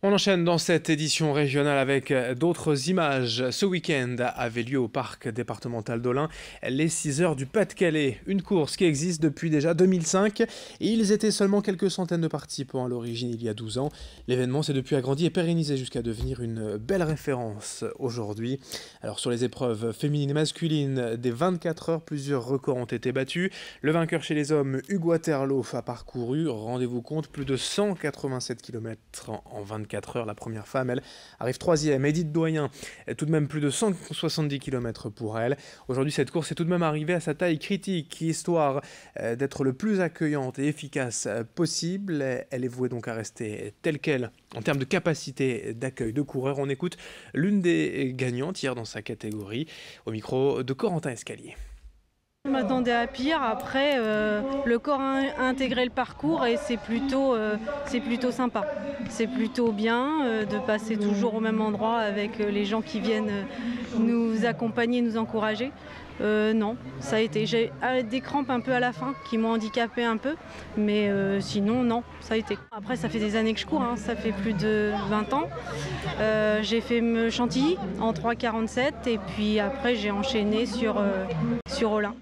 On enchaîne dans cette édition régionale avec d'autres images. Ce week-end avait lieu au parc départemental d'Olin les 6 heures du Pas-de-Calais. Une course qui existe depuis déjà 2005 et ils étaient seulement quelques centaines de participants à l'origine il y a 12 ans. L'événement s'est depuis agrandi et pérennisé jusqu'à devenir une belle référence aujourd'hui. Alors sur les épreuves féminines et masculines des 24 heures, plusieurs records ont été battus. Le vainqueur chez les hommes, Hugues Waterloo, a parcouru, rendez-vous compte, plus de 187 km en 24 heures. La première femme, elle, arrive 3e. Edith Doyen, tout de même plus de 170 km pour elle. Aujourd'hui, cette course est tout de même arrivée à sa taille critique, histoire d'être le plus accueillante et efficace possible. Elle est vouée donc à rester telle qu'elle en termes de capacité d'accueil de coureurs. On écoute l'une des gagnantes hier dans sa catégorie, au micro de Corentin Escalier. Je m'attendais à pire, après le corps a intégré le parcours et c'est plutôt sympa. C'est plutôt bien de passer toujours au même endroit avec les gens qui viennent nous accompagner, nous encourager. Non, ça a été. J'ai des crampes un peu à la fin qui m'ont handicapé un peu, mais sinon non, ça a été. Après ça fait des années que je cours, hein, ça fait plus de 20 ans. J'ai fait Chantilly en 3,47 et puis après j'ai enchaîné sur Olin.